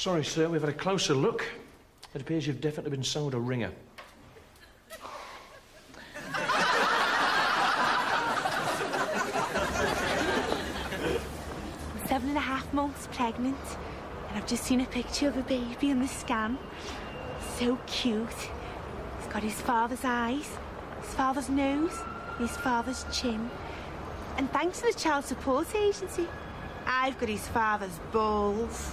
Sorry, sir, we've had a closer look. It appears you've definitely been sold a ringer. 7.5 months pregnant, and I've just seen a picture of a baby in the scan. So cute. He's got his father's eyes, his father's nose, and his father's chin. And thanks to the child support agency, I've got his father's balls.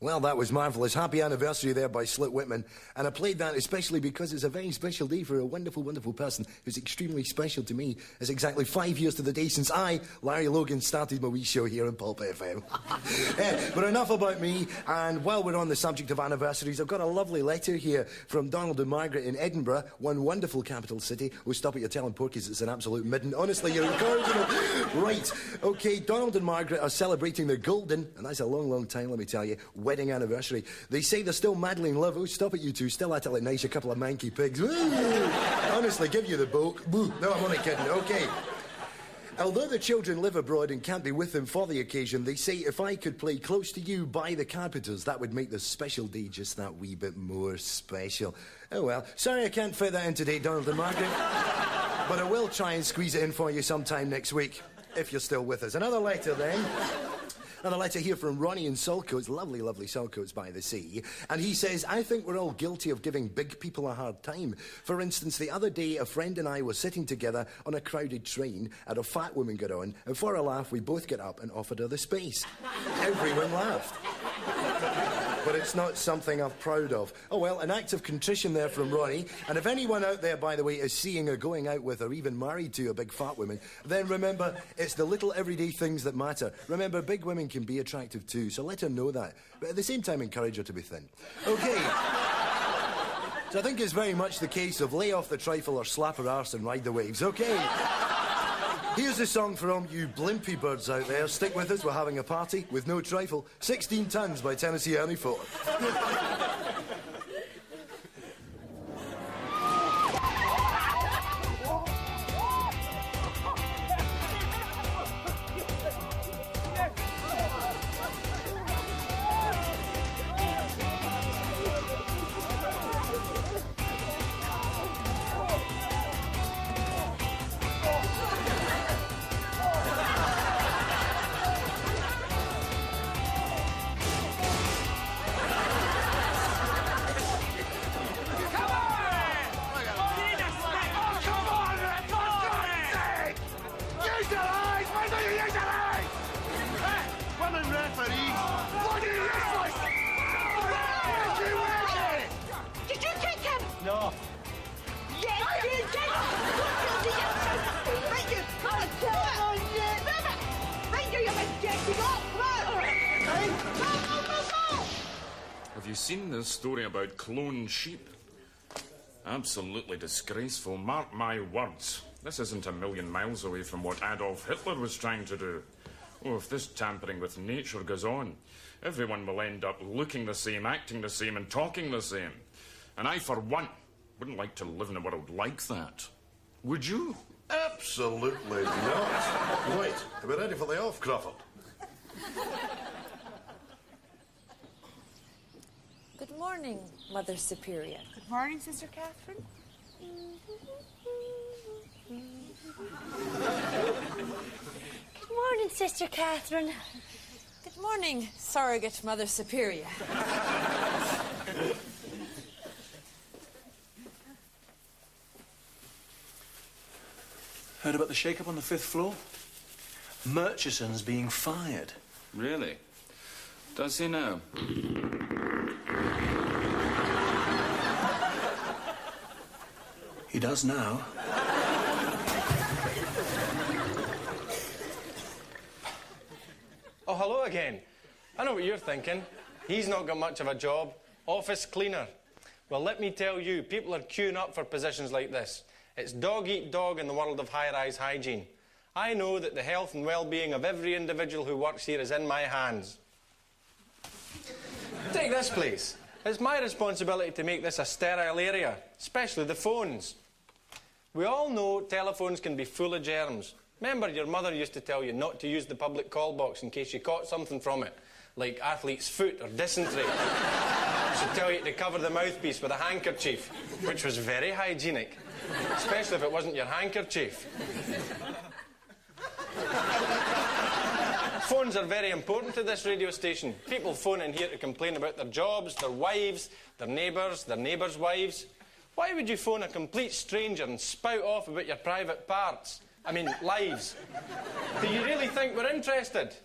Well, that was marvellous. Happy anniversary there by Slit Whitman. And I played that especially because it's a very special day for a wonderful, wonderful person who's extremely special to me. It's exactly 5 years to the day since I, Larry Logan, started my wee show here on Pulp FM. But enough about me. And while we're on the subject of anniversaries, I've got a lovely letter here from Donald and Margaret in Edinburgh, one wonderful capital city. Oh, stop it, you're telling porkies it's an absolute midden. Honestly, you're incorrigible. Right. OK, Donald and Margaret are celebrating their golden, and that's a long, long time, let me tell you, wedding anniversary. They say they're still madly in love. Oh, stop it, you two. Still at it like nice, a couple of manky pigs. Honestly, give you the boat. No, I'm only kidding. OK. Although the children live abroad and can't be with them for the occasion, they say if I could play Close to You by the Carpenters, that would make this special day just that wee bit more special. Oh, well. Sorry I can't fit that in today, Donald and Margaret. But I will try and squeeze it in for you sometime next week, if you're still with us. Another letter, then. Another letter here from Ronnie in Saltcoats, lovely, lovely Saltcoats by the sea. And he says, I think we're all guilty of giving big people a hard time. For instance, the other day, a friend and I were sitting together on a crowded train, and a fat woman got on, and for a laugh, we both got up and offered her the space. Everyone laughed. But it's not something I'm proud of. Oh, well, an act of contrition there from Ronnie. And if anyone out there, by the way, is seeing or going out with or even married to a big fat woman, then remember, it's the little everyday things that matter. Remember, big women can be attractive too, so let her know that. But at the same time, encourage her to be thin. OK. So I think it's very much the case of lay off the trifle or slap her arse and ride the waves. OK. Here's a song for all you blimpy birds out there. Stick with us, we're having a party with no trifle. 16 Tons by Tennessee Ernie Ford. No. Yes, you did! Right, you! Come on, right, you've been getting up! Come on! Have you seen this story about cloned sheep? Absolutely disgraceful. Mark my words. This isn't a million miles away from what Adolf Hitler was trying to do. Oh, if this tampering with nature goes on, everyone will end up looking the same, acting the same, and talking the same. And I, for one, wouldn't like to live in a world like that. Would you? Absolutely not. Right, are we ready for the off, Crawford? Good morning, Mother Superior. Good morning, Sister Catherine. Good morning, Sister Catherine. Good morning, Surrogate Mother Superior. Heard about the shake-up on the 5th floor? Murchison's being fired. Really? Does he now? He does now. Oh, hello again. I know what you're thinking. He's not got much of a job. Office cleaner. Well, let me tell you, people are queuing up for positions like this. It's dog-eat-dog in the world of high-rise hygiene. I know that the health and well-being of every individual who works here is in my hands. Take this place. It's my responsibility to make this a sterile area, especially the phones. We all know telephones can be full of germs. Remember, your mother used to tell you not to use the public call box in case you caught something from it, like athlete's foot or dysentery. She'd tell you to cover the mouthpiece with a handkerchief, which was very hygienic, especially if it wasn't your handkerchief. Phones are very important to this radio station. People phone in here to complain about their jobs, their wives, their neighbours' wives. Why would you phone a complete stranger and spout off about your private parts? I mean, lives. Do you really think we're interested?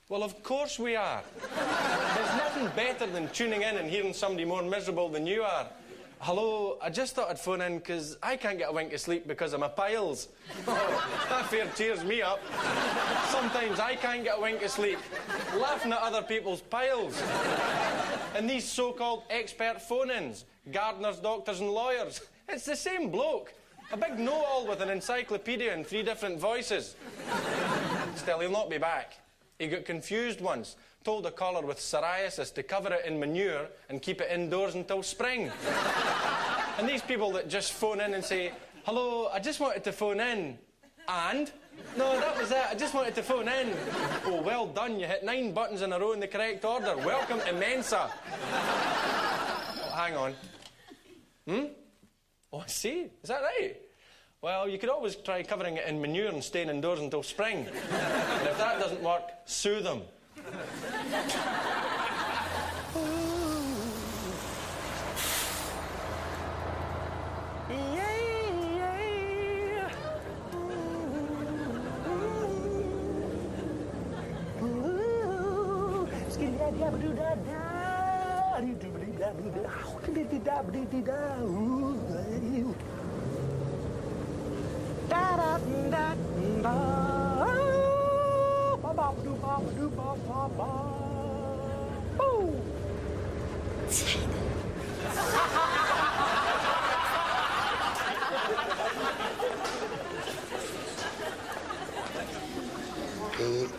Well, of course we are. There's nothing better than tuning in and hearing somebody more miserable than you are. Hello, I just thought I'd phone in because I can't get a wink of sleep because of my piles. Oh, that fair cheers me up. Sometimes I can't get a wink of sleep, laughing at other people's piles. And these so-called expert phone-ins, gardeners, doctors and lawyers, it's the same bloke. A big know-all with an encyclopedia and 3 different voices. Still, he'll not be back. He got confused once, told a caller with psoriasis to cover it in manure and keep it indoors until spring. And these people that just phone in and say, hello, I just wanted to phone in. And? No, that was it, I just wanted to phone in. Oh, well done, you hit 9 buttons in a row in the correct order. Welcome to Mensa. Oh, hang on. Oh, I see. Is that right? Well, you could always try covering it in manure and staying indoors until spring. And if that doesn't work, sue them.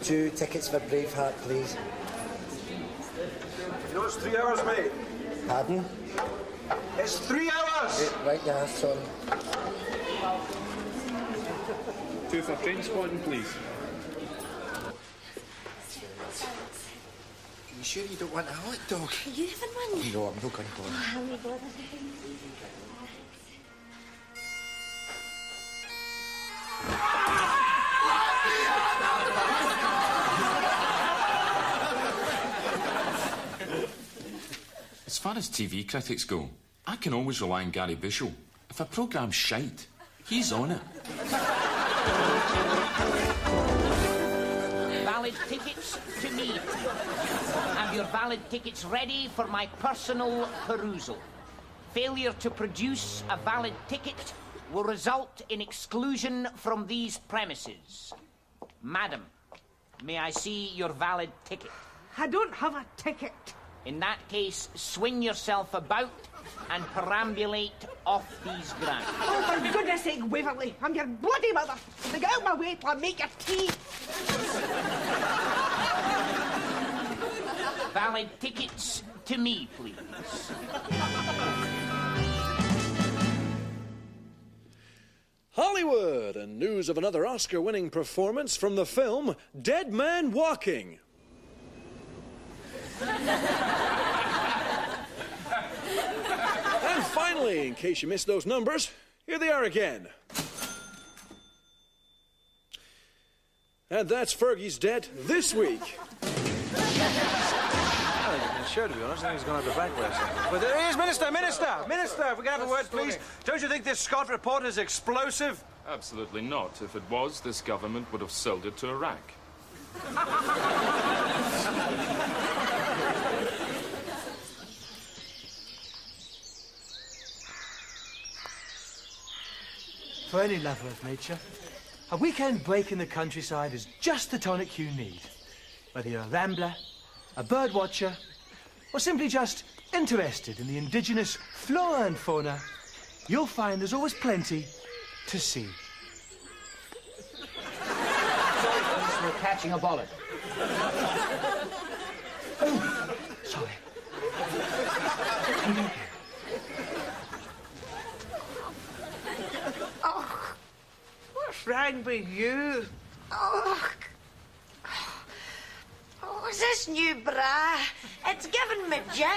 Two tickets for Braveheart, please. You know it's 3 hours, mate. Pardon? It's 3 hours! Right now, sorry. 2 for train spotting, please. Are you sure you don't want a hot dog? Are you having one? No, I'm not going to go. I'll leave it. As far as TV critics go, I can always rely on Gary Bushell. If a programme's shite, he's on it. Valid tickets to me. Have your valid tickets ready for my personal perusal. Failure to produce a valid ticket will result in exclusion from these premises. Madam, may I see your valid ticket? I don't have a ticket. In that case, swing yourself about and perambulate off these grounds. Oh, for goodness sake, Waverley, I'm your bloody mother. Now get out my way till I make your tea. Valid tickets to me, please. Hollywood, and news of another Oscar-winning performance from the film Dead Man Walking. And finally, in case you missed those numbers, here they are again. And that's Fergie's Dead this week. I think it's been sure, to be honest. I think he's gone out the back way or something. But there is, Minister, if we can have a word, please. Don't you think this Scott report is explosive? Absolutely not. If it was, this government would have sold it to Iraq. For any lover of nature, a weekend break in the countryside is just the tonic you need. Whether you're a rambler, a bird watcher, or simply just interested in the indigenous flora and fauna, you'll find there's always plenty to see. We're catching a bollard. Oh, sorry. Come here. Oh. down with you. Oh, is this new bra? It's giving me jip.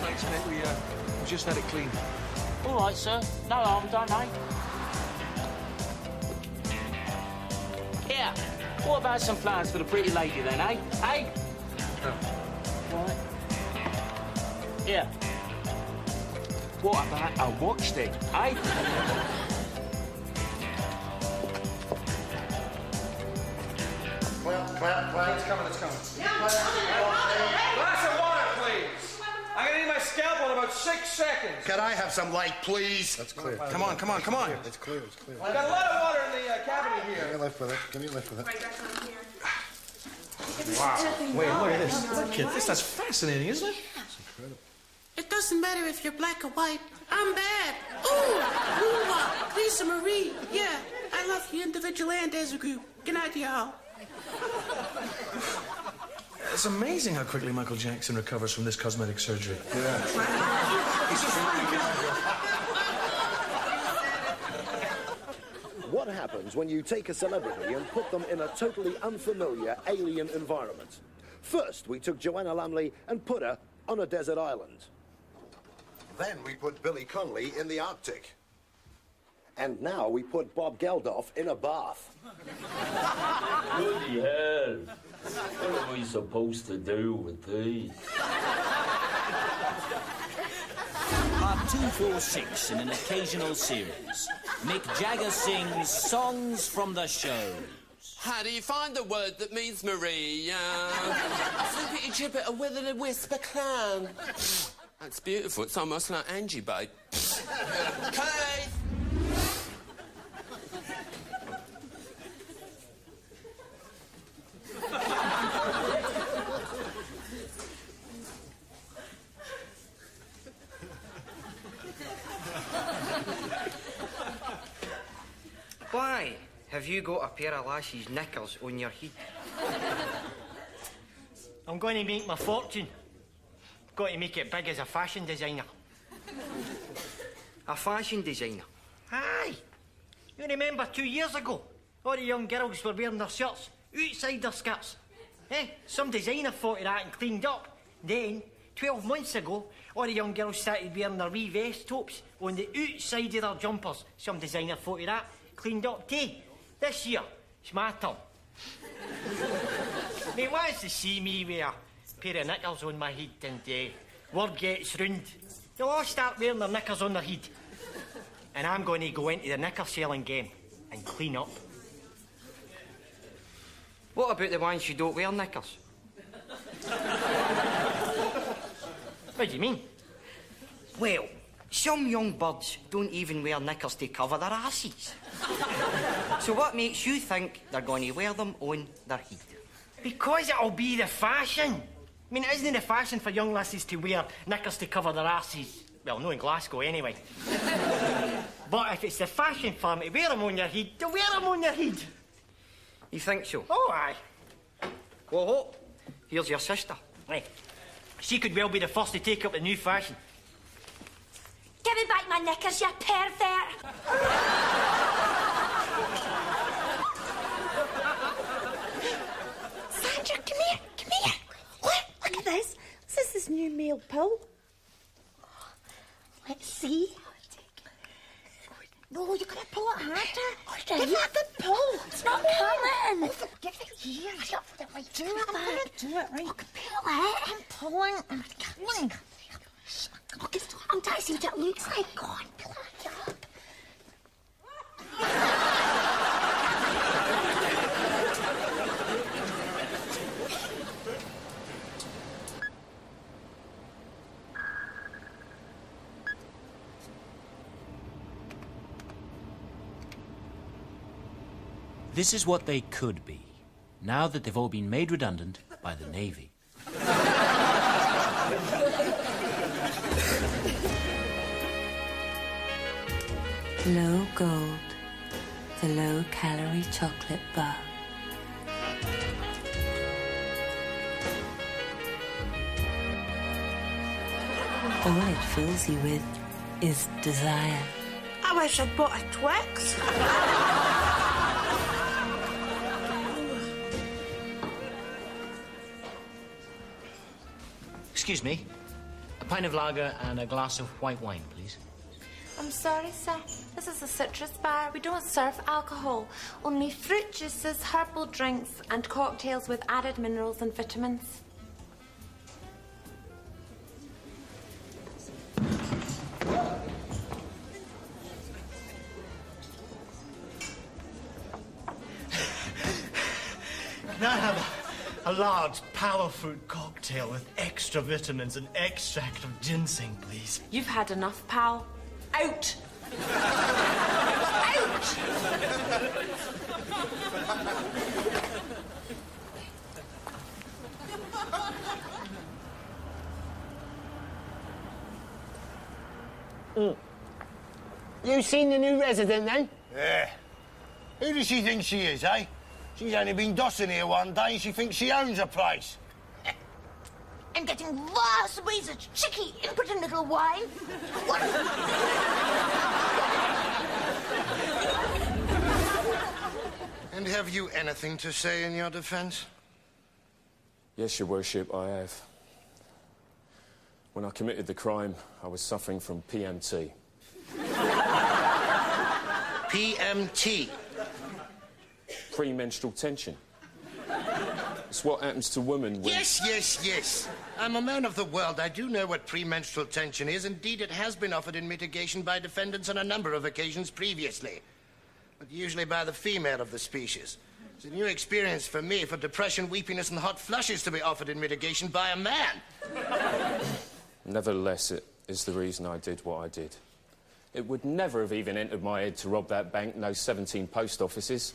Thanks, mate. We just had it clean. All right, sir. No harm done, eh? Here, what about some flowers for the pretty lady then, eh? Eh? Right. Here. What about a watch then, eh? Clap. It's coming. Glass of water, please. I'm gonna need my scalpel in about 6 seconds. Can I have some light, please? That's clear. Come on. It's clear. I've got a lot of water in the cavity Give me here. a lift with it. Wow. Wait, look at this. Look at this. That's fascinating, isn't it? It doesn't matter if you're black or white. I'm bad. Ooh, Lisa Marie. Yeah, I love you individual and as a group. Good night, y'all. It's amazing how quickly Michael Jackson recovers from this cosmetic surgery. What happens when you take a celebrity and put them in a totally unfamiliar alien environment? First, we took Joanna Lumley and put her on a desert island. Then we put Billy Connolly in the Arctic. And now we put Bob Geldof in a bath. Bloody hell. What are we supposed to do with these? Part 246 in an occasional series. Mick Jagger sings songs from the show. How do you find the word that means Marie? Flippity gibbet, a wither and whisper clown. That's beautiful. It's almost like Angie, babe. Kate! Why have you got a pair of lasses knickers on your head? I'm going to make my fortune. Got to make it big as a fashion designer. A fashion designer? Aye. You remember 2 years ago, all the young girls were wearing their shirts outside their skirts. Some designer thought of that and cleaned up. Then, 12 months ago, all the young girls started wearing their wee vest tops on the outside of their jumpers. Some designer thought of that, cleaned up too. This year, it's my turn. They wants to see me with a pair of knickers on my head and word gets round. They'll all start wearing their knickers on their head. And I'm going to go into the knicker selling game and clean up. What about the ones who don't wear knickers? What do you mean? Well, some young birds don't even wear knickers to cover their asses. So what makes you think they're going to wear them on their head? Because it'll be the fashion. I mean, isn't it the fashion for young lasses to wear knickers to cover their asses? Well, no in Glasgow, anyway. But if it's the fashion for them to wear them on your head, they'll wear them on their head. You think so? Oh, aye. Well, here's your sister. Right. She could well be the first to take up the new fashion. Give me back my knickers, you pervert! Sandra, come here. Look at this. This is new male Pulp. Let's see. No, you're going to pull it harder. Give me the pull. It's not coming. Give it here. I don't want to do it. I'm going to do it, right? Pull it. I'm pulling. I'm pulling. Look, I'm trying to see what it looks like. Go on, pull it up. This is what they could be, now that they've all been made redundant by the Navy. Low Gold, the low-calorie chocolate bar. And what it fills you with is desire. I wish I'd bought a Twix. Excuse me. A pint of lager and a glass of white wine, please. I'm sorry, sir. This is a citrus bar. We don't serve alcohol. Only fruit juices, herbal drinks, and cocktails with added minerals and vitamins. Can I have a large power fruit cocktail with extra vitamins and extract of ginseng, please? You've had enough, pal. Out! Out! You seen the new resident, then? Yeah. Who does she think she is, eh? She's only been dossing here one day and she thinks she owns the place. I'm getting vast ways of cheeky, impotent little wine. And have you anything to say in your defence? Yes, Your Worship, I have. When I committed the crime, I was suffering from PMT. PMT? Premenstrual tension. It's what happens to women when... Yes. I'm a man of the world. I do know what premenstrual tension is. Indeed, it has been offered in mitigation by defendants on a number of occasions previously. But usually by the female of the species. It's a new experience for me, for depression, weepiness, and hot flushes to be offered in mitigation by a man. Nevertheless, it is the reason I did what I did. It would never have even entered my head to rob that bank, no 17 post offices.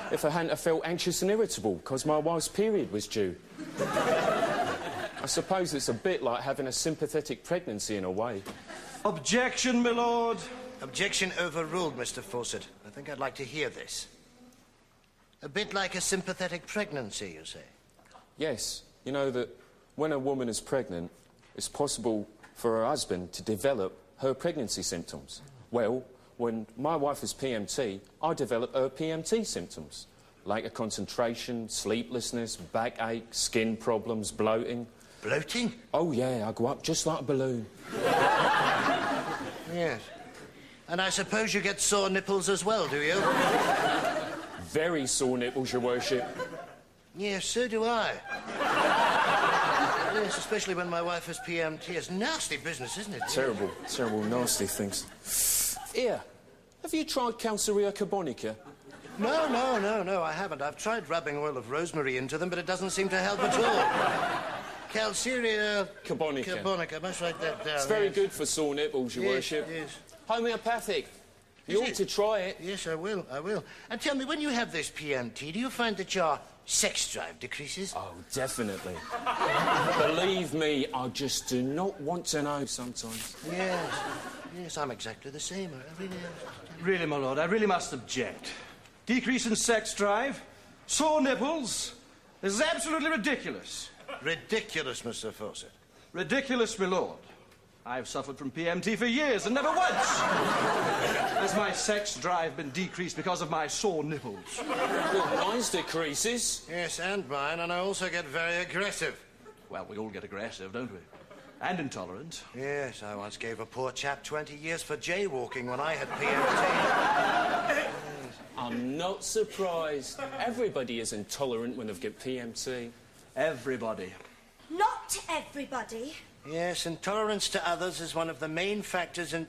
If I hadn't have felt anxious and irritable because my wife's period was due. I suppose it's a bit like having a sympathetic pregnancy in a way. Objection, my lord. Objection overruled, Mr. Fawcett. I think I'd like to hear this. A bit like a sympathetic pregnancy, you say? Yes. You know that when a woman is pregnant, it's possible for her husband to develop her pregnancy symptoms. Well, when my wife is PMT, I develop her PMT symptoms. Like a concentration, sleeplessness, backache, skin problems, bloating. Bloating? Oh, yeah, I go up just like a balloon. Yes. And I suppose you get sore nipples as well, do you? Very sore nipples, Your Worship. Yes, so do I. Yes, especially when my wife has PMT. It's nasty business, isn't it? Terrible, nasty things. Here, have you tried Calcarea carbonica? No, I haven't. I've tried rubbing oil of rosemary into them, but it doesn't seem to help at all. Calcarea carbonica, must write that down. It's very good for sore nipples, Your Worship. Yes. Homeopathic. You ought to try it. Yes, I will. And tell me, when you have this PMT, do you find that your sex drive decreases? Oh, definitely. Believe me, I just do not want to know sometimes. Yes, I'm exactly the same. I really am. Really, my lord, I really must object. Decrease in sex drive, sore nipples. This is absolutely ridiculous. Ridiculous, Mr. Fawcett. Ridiculous, my lord. I've suffered from PMT for years and never once has my sex drive been decreased because of my sore nipples. Well, mine's decreases. Yes, and mine, and I also get very aggressive. Well, we all get aggressive, don't we? And intolerant. Yes, I once gave a poor chap 20 years for jaywalking when I had PMT. I'm not surprised. Everybody is intolerant when they've got PMT. Everybody. Not everybody. Yes, intolerance to others is one of the main factors in...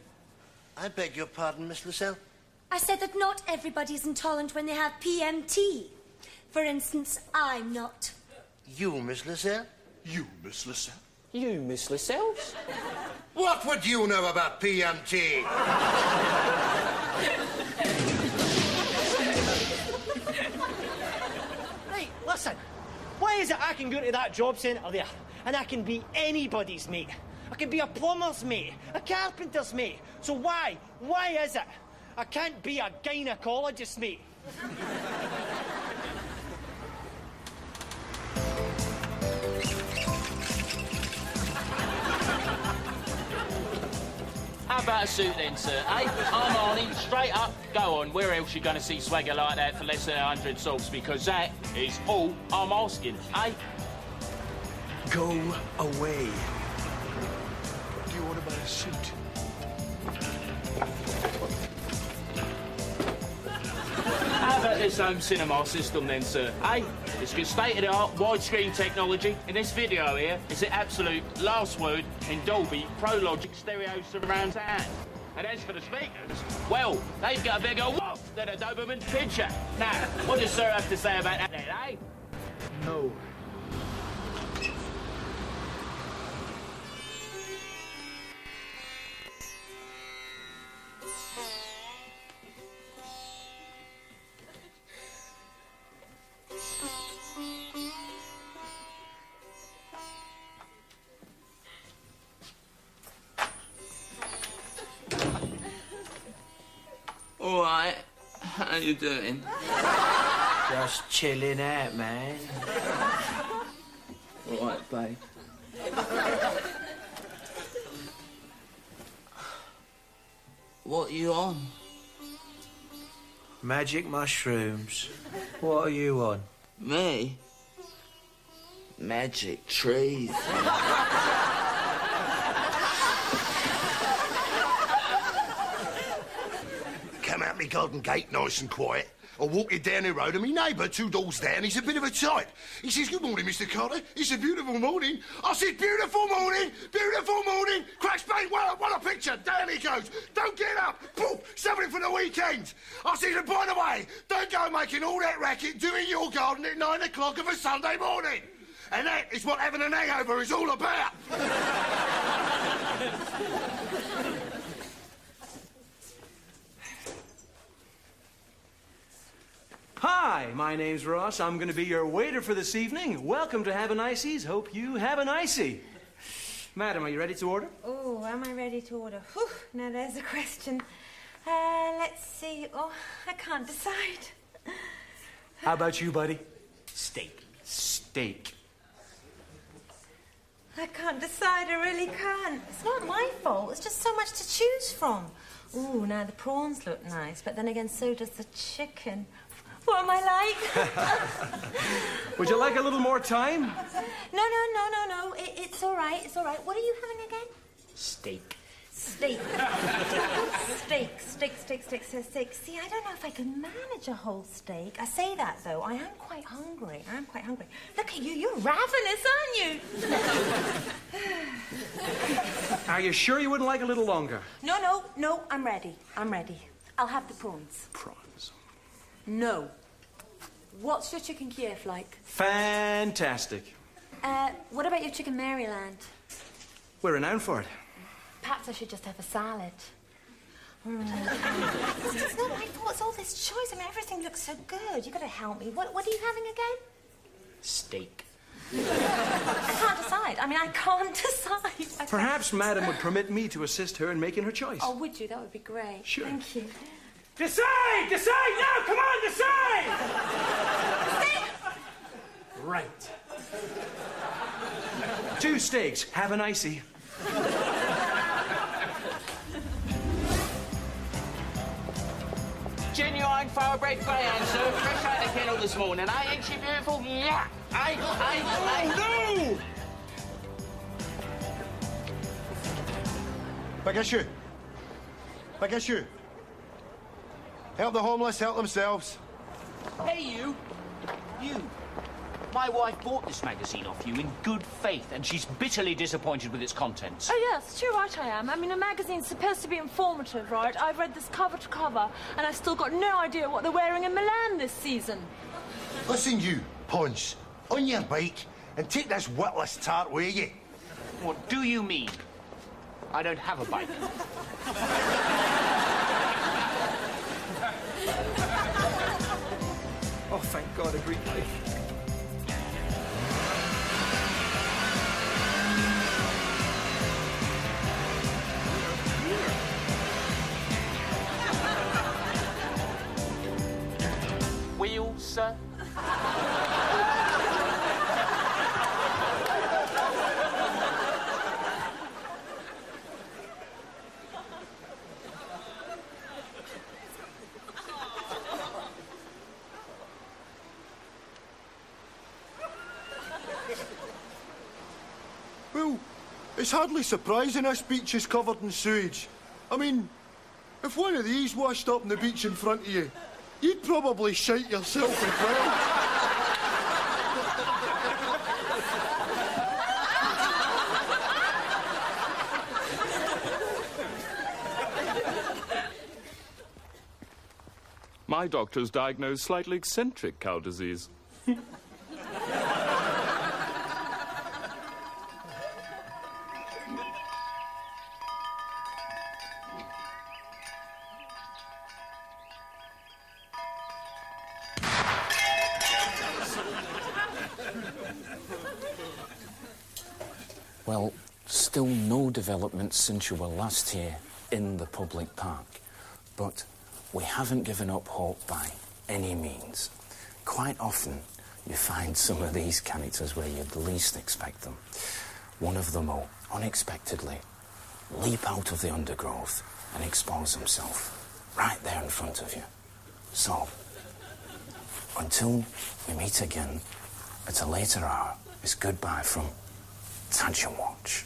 I beg your pardon, Miss Lascelles? I said that not everybody is intolerant when they have PMT. For instance, I'm not. You, Miss Lascelles? You, Miss Lascelles? You, Miss Lascelles? What would you know about PMT? Right, listen. Why is it I can go to that job centre there and I can be anybody's mate? I can be a plumber's mate, a carpenter's mate. So why is it I can't be a gynecologist's mate? How about a suit then, sir? Eh? I'm Arnie, straight up. Go on, where else you going to see swagger like that for less than 100 sobs? Because that is all I'm asking, eh? Go away. What do you want about a suit? How about this home cinema system then, sir? Eh? It's got state-of-the-art widescreen technology. In this video here, it's the absolute last word in Dolby Pro Logic stereo surround sound. And as for the speakers, well, they've got a bigger woof than a Doberman pinscher. Now, what does sir have to say about that then, eh? No. All right. How you doing? Just chilling out, man. All right, babe. What are you on? Magic mushrooms. What are you on? Me? Magic trees. Come out me garden gate nice and quiet. I'm walking down the road and me neighbour, 2 doors down, he's a bit of a type. He says, "Good morning, Mr. Carter. It's a beautiful morning." I said, "Beautiful morning, beautiful morning." Crash bang, what a picture. Down he goes. "Don't get up. Poof, something for the weekend." I said, "And by the way, don't go making all that racket doing your garden at 9 o'clock of a Sunday morning." And that is what having an hangover is all about. Hi, my name's Ross. I'm going to be your waiter for this evening. Welcome to Have a Nicey's. Hope you have a nicey. Madam, are you ready to order? Oh, am I ready to order? Whew, now there's a question. Let's see. Oh, I can't decide. How about you, buddy? Steak. Steak. I can't decide, I really can't. It's not my fault, it's just so much to choose from. Ooh, now the prawns look nice, but then again, so does the chicken. What am I like? Would you like a little more time? No. It's all right, it's all right. What are you having again? Steak. Steak. Steak. See, I don't know if I can manage a whole steak. I say that, though. I am quite hungry. Look at you. You're ravenous, aren't you? Are you sure you wouldn't like a little longer? No. I'm ready. I'll have the prawns. Prawns. No. What's your chicken Kiev like? Fantastic. What about your chicken Maryland? We're renowned for it. Perhaps I should just have a salad. It's not my fault. It's all this choice. I mean, everything looks so good. You've got to help me. What are you having again? Steak. I can't decide. I can't decide. Perhaps Madam would permit me to assist her in making her choice. Oh, would you? That would be great. Sure. Thank you. Decide! Now, come on, decide! Right. 2 steaks. Have a nicey. Genuine thoroughbred greyhound, sir. Fresh out of the kennel this morning. Ain't she beautiful? Yeah. No! Big issue. Help the homeless help themselves. Hey, you. My wife bought this magazine off you in good faith, and she's bitterly disappointed with its contents. Oh, yes, too right I am. A magazine's supposed to be informative, right? I've read this cover to cover, and I've still got no idea what they're wearing in Milan this season. Listen, you, Ponce, on your bike and take this witless tart with you. What do you mean? I don't have a bike. Oh, thank God, a Greek life. Wheels, sir? It's hardly surprising a beach is covered in sewage. I mean, if one of these washed up on the beach in front of you, you'd probably shite yourself as well. My doctor's diagnosed slightly eccentric cow disease. Well, still no developments since you were last here in the public park. But we haven't given up hope by any means. Quite often, you find some of these characters where you'd least expect them. One of them will unexpectedly leap out of the undergrowth and expose himself right there in front of you. So, until we meet again at a later hour, it's goodbye from Tantrum Watch.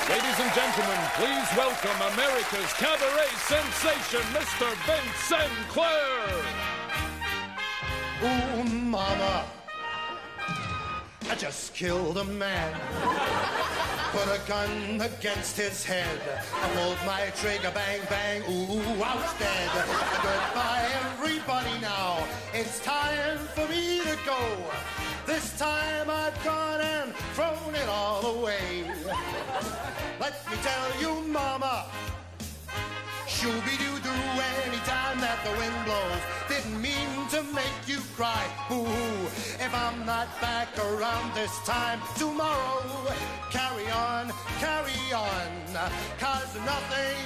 Ladies and gentlemen, please welcome America's cabaret sensation, Mr. Vince Sinclair. Oh, mama, I just killed a man. Put a gun against his head. I pulled my trigger, bang, bang, ooh, I was dead. Goodbye, everybody now. It's time for me to go. This time I've gone and thrown it all away. Let me tell you, mama, shooby-doo-doo, anytime that the wind blows. Didn't mean to make you cry, boo-hoo. If I'm not back around this time tomorrow, carry on, 'cause nothing